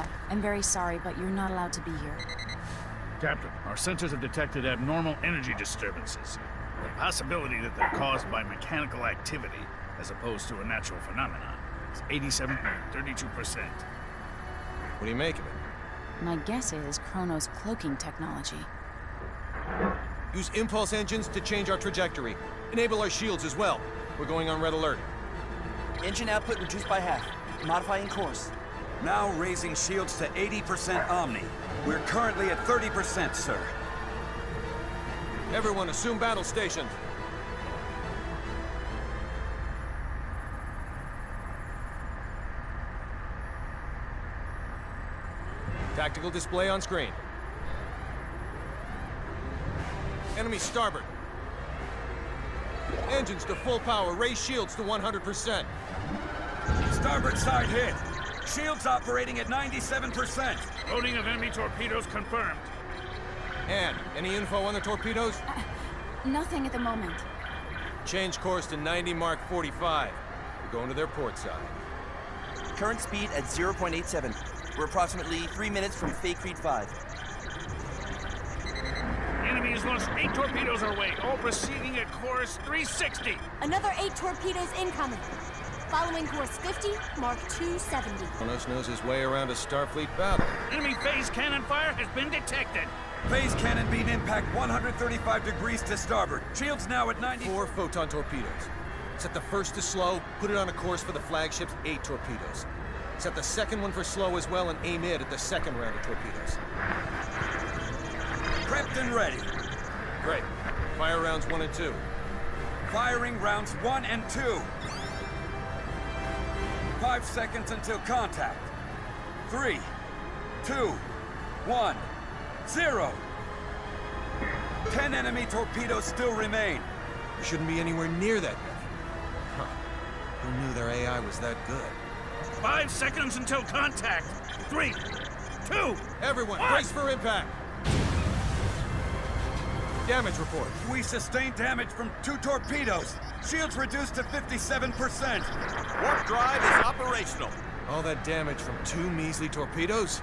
area. I'm very sorry, but you're not allowed to be here. Captain, our sensors have detected abnormal energy disturbances. The possibility that they're caused by mechanical activity, as opposed to a natural phenomenon, is 87.32%. What do you make of it? My guess is Chrono's cloaking technology. Use impulse engines to change our trajectory. Enable our shields as well. We're going on red alert. Engine output reduced by half. Modifying course. Now raising shields to 80% Omni. We're currently at 30%, sir. Everyone assume battle stations. Tactical display on screen. Enemy starboard. Engines to full power. Raise shields to 100%. Starboard side hit. Shields operating at 97%. Loading of enemy torpedoes confirmed. Ann, any info on the torpedoes? Nothing at the moment. Change course to 90 Mark 45. We're going to their port side. Current speed at 0.87. We're approximately 3 minutes from Faithlessness 5. Enemy has launched 8 torpedoes our way, all proceeding at course 360. Another 8 torpedoes incoming. Following course 50, Mark 270. Kronos knows his way around a Starfleet battle. Enemy phase cannon fire has been detected. Phase cannon beam impact 135 degrees to starboard. Shields now at 90... 4 photon torpedoes. Set the first to slow, put it on a course for the flagship's 8 torpedoes. Set the second one for slow as well and aim it at the second round of torpedoes. Prepped and ready. Great. Fire rounds 1 and 2. Firing rounds 1 and 2. 5 seconds until contact. 3, 2, 1, 0. 10 enemy torpedoes still remain. There shouldn't be anywhere near that many. Huh. Who knew their AI was that good? 5 seconds until contact. 3, 2, Everyone, 1. brace for impact. Damage report. We sustained damage from 2 torpedoes. Shields reduced to 57%. Warp drive is operational. All that damage from 2 measly torpedoes?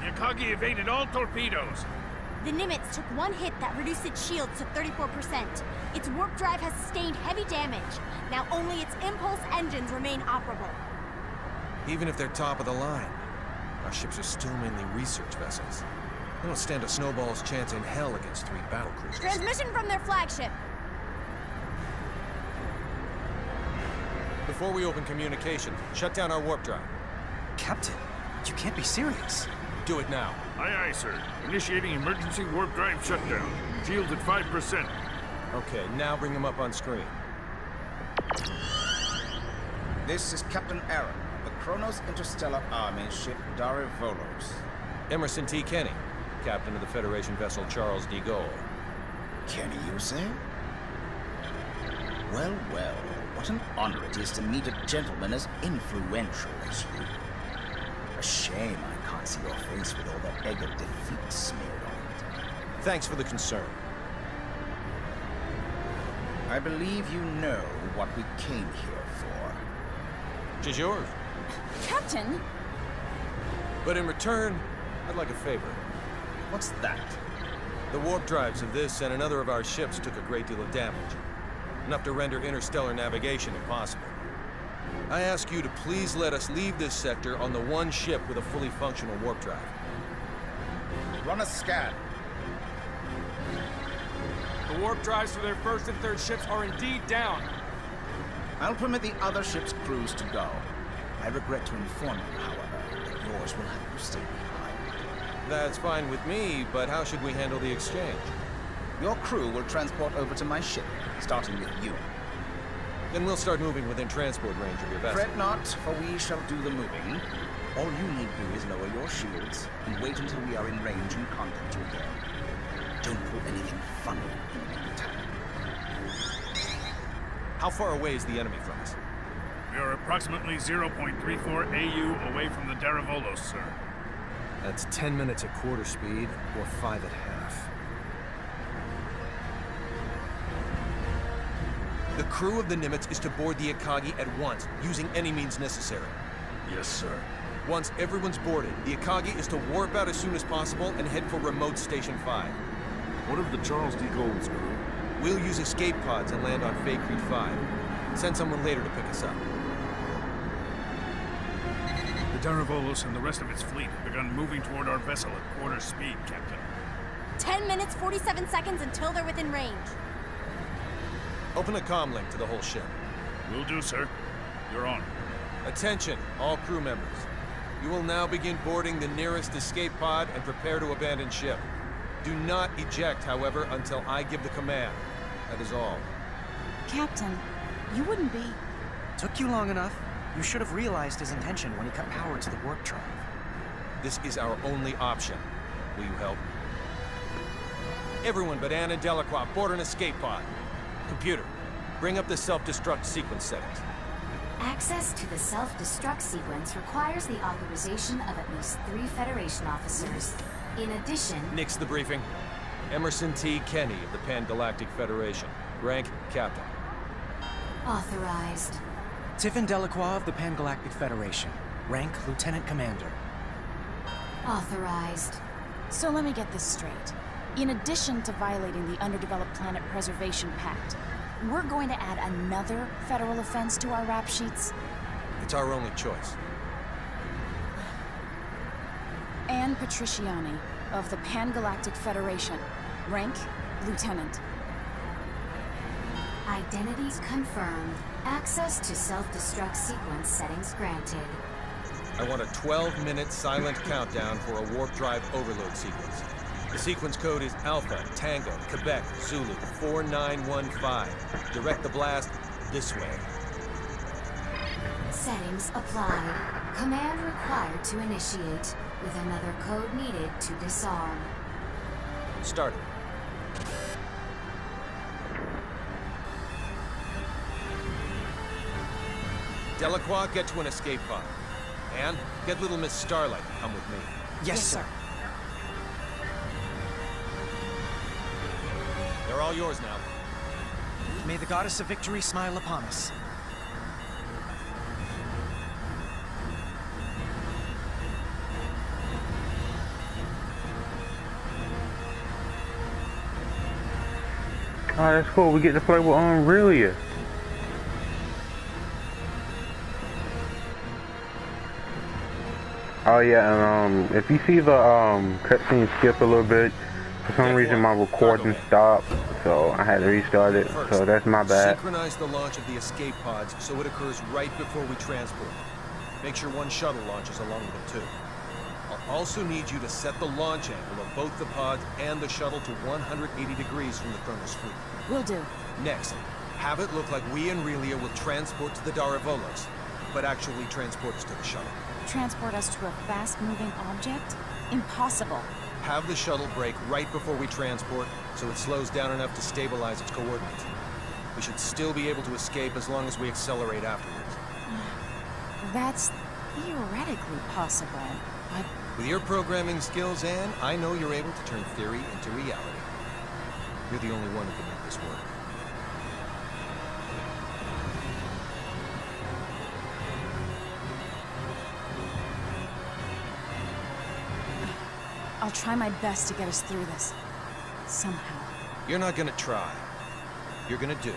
Yakagi evaded all torpedoes. The Nimitz took 1 hit that reduced its shields to 34%. Its warp drive has sustained heavy damage. Now only its impulse engines remain operable. Even if they're top of the line, our ships are still mainly research vessels. They don't stand a snowball's chance in hell against 3 battlecruisers. Transmission from their flagship. Before we open communication, shut down our warp drive. Captain, you can't be serious. Do it now. Aye, aye, sir. Initiating emergency warp drive shutdown. Shields at 5%. Okay, now bring them up on screen. This is Captain Aaron, the Kronos Interstellar Army ship Volos. Emerson T. Kenny, captain of the Federation vessel Charles de Gaulle. Kenny, you say? Well, well, what an honor it is to meet a gentleman as influential as you. A shame I can't see your face with all that egg of defeat smeared on it. Thanks for the concern. I believe you know what we came here for. Which is yours. Captain! But in return, I'd like a favor. What's that? The warp drives of this and another of our ships took a great deal of damage. Enough to render interstellar navigation impossible. I ask you to please let us leave this sector on the one ship with a fully functional warp drive. Run a scan. The warp drives for their first and third ships are indeed down. I'll permit the other ship's crews to go. I regret to inform you, however, that yours will have to stay behind. That's fine with me, but how should we handle the exchange? Your crew will transport over to my ship, starting with you. Then we'll start moving within transport range of your vessel. Fret not, for we shall do the moving. All you need do is lower your shields and wait until we are in range and contact you again. Don't pull anything funny in the meantime. How far away is the enemy from us? We are approximately 0.34 AU away from the Volos, sir. That's 10 minutes at quarter speed, or 5 at half. The crew of the Nimitz is to board the Akagi at once, using any means necessary. Yes, sir. Once everyone's boarded, the Akagi is to warp out as soon as possible and head for remote Station 5. What of the Charles D. Gold's crew? We'll use escape pods and land on faithlessness 5. Send someone later to pick us up. The Daravolos and the rest of its fleet have begun moving toward our vessel at quarter speed, Captain. 10 minutes, 47 seconds until they're within range. Open a comm link to the whole ship. Will do, sir. You're on. Attention, all crew members. You will now begin boarding the nearest escape pod and prepare to abandon ship. Do not eject, however, until I give the command. That is all. Captain, you wouldn't be... Took you long enough. You should have realized his intention when he cut power to the warp drive. This is our only option. Will you help? Everyone but Anne and Delacroix board an escape pod. Computer, bring up the self-destruct sequence settings. Access to the self-destruct sequence requires the authorization of at least 3 Federation officers. In addition... Nix the briefing. Emerson T. Kenny of the Pan-Galactic Federation. Rank, Captain. Authorized. Tiffin Delacroix of the Pan-Galactic Federation. Rank, Lieutenant Commander. Authorized. So let me get this straight. In addition to violating the Underdeveloped Planet Preservation Pact, we're going to add another federal offense to our rap sheets? It's our only choice. Anne Patriciani of the Pan-Galactic Federation. Rank, Lieutenant. Identities confirmed. Access to self-destruct sequence settings granted. I want a 12-minute silent countdown for a warp drive overload sequence. The sequence code is Alpha, Tango, Quebec, Zulu, 4915. Direct the blast this way. Settings applied. Command required to initiate, with another code needed to disarm. Start it. Delacroix, get to an escape pod. Anne, get little Miss Starlight to come with me. Yes, sir. They're all yours now. May the goddess of victory smile upon us. Oh, that's cool. We get to play with Aurelia. Oh yeah, and if you see the cutscene skip a little bit, for some reason my recording stopped, so I had to restart it. So that's my bad. Synchronize the launch of the escape pods so it occurs right before we transport. Make sure one shuttle launches along with them too. I'll also need you to set the launch angle of both the pods and the shuttle to 180 degrees from the Kronos fleet. Will do. Next, have it look like we and Relia will transport to the Daravolos, but actually transport us to the shuttle. Transport us to a fast-moving object? Impossible. Have the shuttle brake right before we transport, so it slows down enough to stabilize its coordinates. We should still be able to escape as long as we accelerate afterwards. That's theoretically possible, but... With your programming skills, Anne, I know you're able to turn theory into reality. You're the only one who can make this work. I'll try my best to get us through this. Somehow. You're not gonna try. You're gonna do.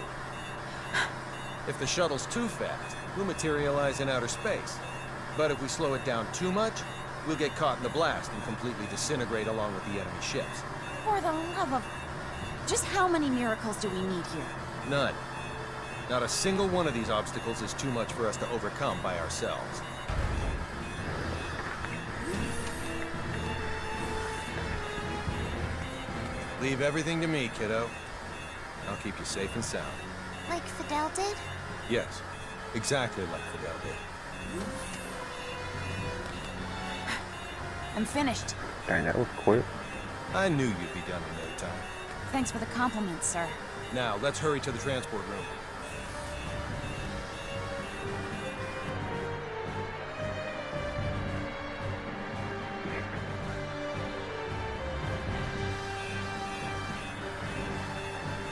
If the shuttle's too fast, we'll materialize in outer space. But if we slow it down too much, we'll get caught in the blast and completely disintegrate along with the enemy ships. For the love of... Just how many miracles do we need here? None. Not a single one of these obstacles is too much for us to overcome by ourselves. Leave everything to me, kiddo. I'll keep you safe and sound. Like Fidel did? Yes, exactly like Fidel did. I'm finished. Dang, that was quick. I knew you'd be done in no time. Thanks for the compliment, sir. Now, let's hurry to the transport room.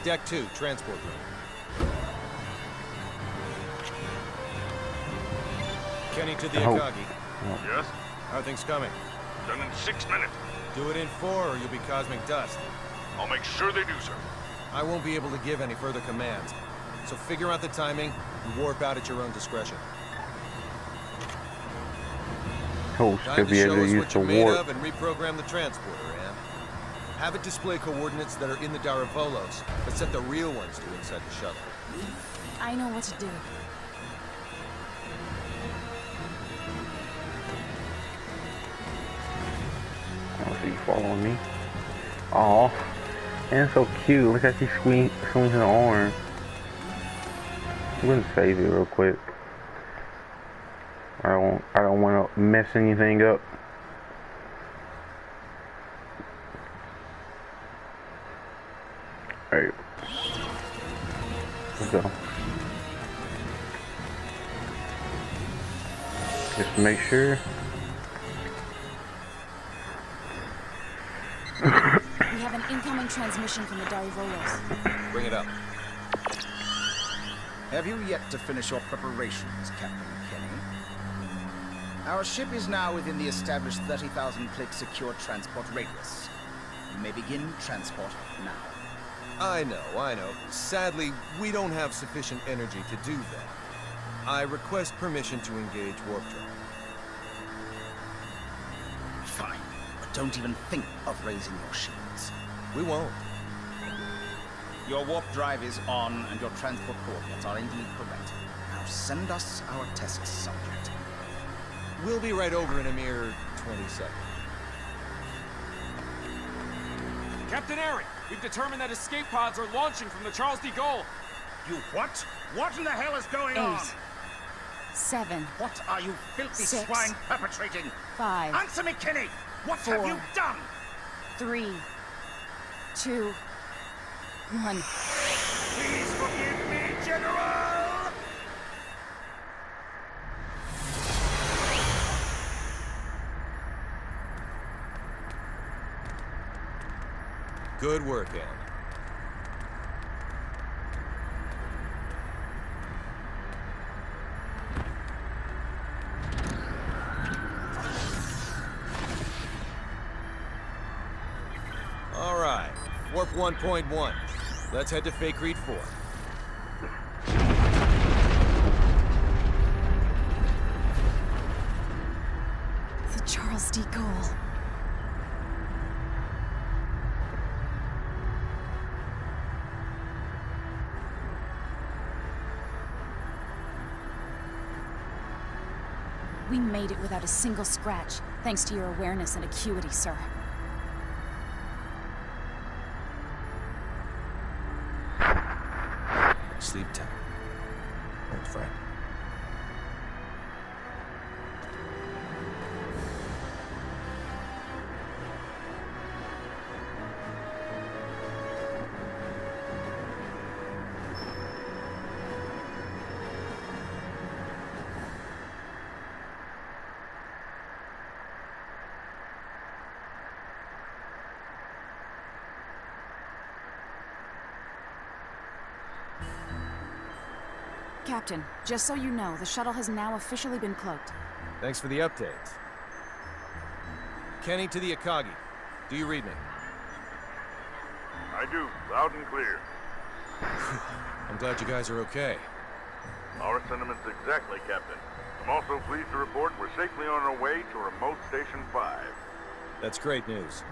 Deck 2, transport room. Kenny to the Akagi. Yes? How are things coming? Done in 6 minutes. Do it in 4 or you'll be cosmic dust. I'll make sure they do, sir. I won't be able to give any further commands. So figure out the timing and warp out at your own discretion. Host Time could to be able show to us use what the you're made warp. of and reprogram the transporter, Ann. Have it display coordinates that are in the Daravolos, but set the real ones to inside the shuttle. I know what to do. Oh, so you following me? Aw. And so cute. Look how she swings her arm. I'm gonna save it real quick. I don't want to mess anything up. Alright. Let's go. Just to make sure. We have an incoming transmission from the Darivolos. Bring it up. Have you yet to finish your preparations, Captain Kenny? Our ship is now within the established 30,000-click secure transport radius. You may begin transport now. I know. Sadly, we don't have sufficient energy to do that. I request permission to engage warp drive. Fine, but don't even think of raising your shields. We won't. Your warp drive is on, and your transport coordinates are indeed correct. Now send us our test subject. We'll be right over in a mere 20 seconds. Captain Eric, we've determined that escape pods are launching from the Charles de Gaulle. You what? What in the hell is going on? 8, 7, What are you filthy 6, swine perpetrating? 5, Answer me, Kenny! What 4, have you done? 3, 2, 1. Please forgive me, General! Good work, Ann. All right, warp 1.1. Let's head to Fake 4. The Charles de Gaulle. We made it without a single scratch, thanks to your awareness and acuity, sir. Sleep tight, old friend. Captain, just so you know, the shuttle has now officially been cloaked. Thanks for the update. Kenny to the Akagi. Do you read me? I do, loud and clear. I'm glad you guys are okay. Our sentiments exactly, Captain. I'm also pleased to report we're safely on our way to Remote Station 5. That's great news.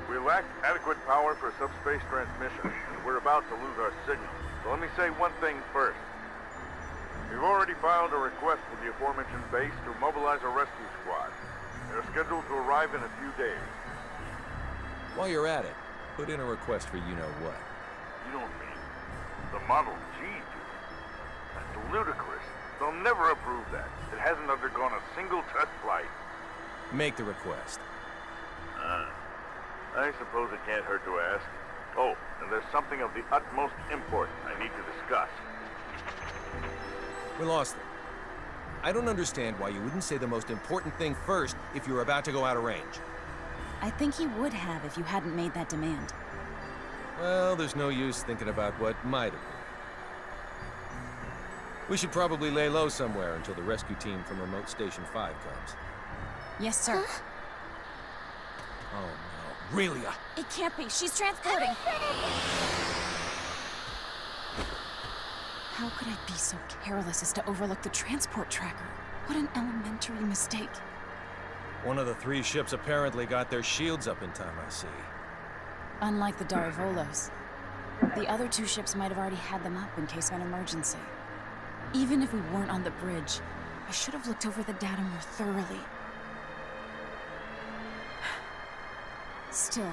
We lack adequate power for subspace transmission, and we're about to lose our signal. So let me say one thing first. We've already filed a request with the aforementioned base to mobilize a rescue squad. They're scheduled to arrive in a few days. While you're at it, put in a request for you-know-what. You don't mean the Model G, do you? That's ludicrous. They'll never approve that. It hasn't undergone a single test flight. Make the request. I suppose it can't hurt to ask. Oh, and there's something of the utmost import I need to discuss. We lost them. I don't understand why you wouldn't say the most important thing first if you were about to go out of range. I think he would have if you hadn't made that demand. Well, there's no use thinking about what might have been. We should probably lay low somewhere until the rescue team from Remote Station 5 comes. Yes, sir. Oh no, Relia! It can't be. She's transporting. How could I be so careless as to overlook the transport tracker? What an elementary mistake. One of the 3 ships apparently got their shields up in time, I see. Unlike the Darivolos, the other 2 ships might have already had them up in case of an emergency. Even if we weren't on the bridge, I should have looked over the data more thoroughly. Still,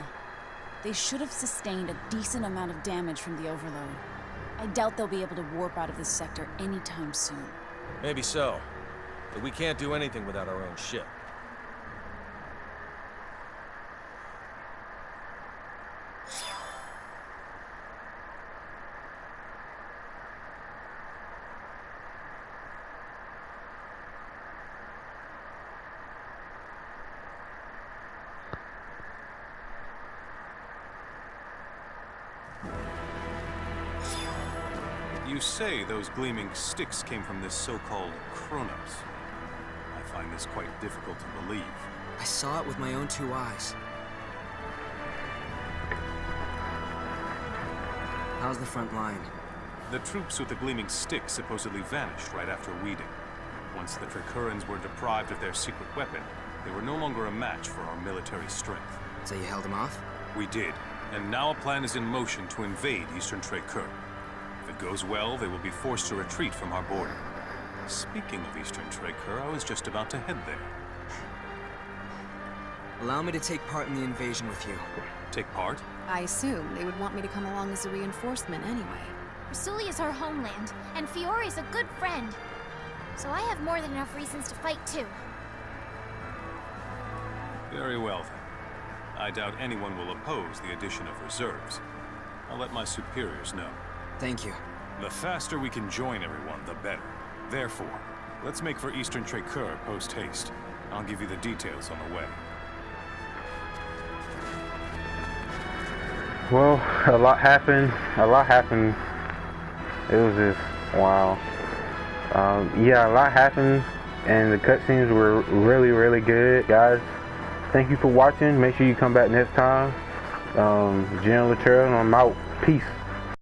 they should have sustained a decent amount of damage from the overload. I doubt they'll be able to warp out of this sector anytime soon. Maybe so, but we can't do anything without our own ship. You say those gleaming sticks came from this so-called Kronos. I find this quite difficult to believe. I saw it with my own 2 eyes. How's the front line? The troops with the gleaming sticks supposedly vanished right after weeding. Once the Trikurans were deprived of their secret weapon, they were no longer a match for our military strength. So you held them off? We did, and now a plan is in motion to invade Eastern Trikur. If it goes well, they will be forced to retreat from our border. Speaking of Eastern Trikur, I was just about to head there. Allow me to take part in the invasion with you. Take part? I assume they would want me to come along as a reinforcement anyway. Rasuli is our homeland, and Fiore is a good friend. So I have more than enough reasons to fight too. Very well then. I doubt anyone will oppose the addition of reserves. I'll let my superiors know. Thank you. The faster we can join everyone, the better. Therefore, let's make for Eastern Trikur post-haste. I'll give you the details on the way. Well, a lot happened. It was just, wow. Yeah, a lot happened, and the cutscenes were really, really good. Guys, thank you for watching. Make sure you come back next time. General Latrell, and I'm out. Peace.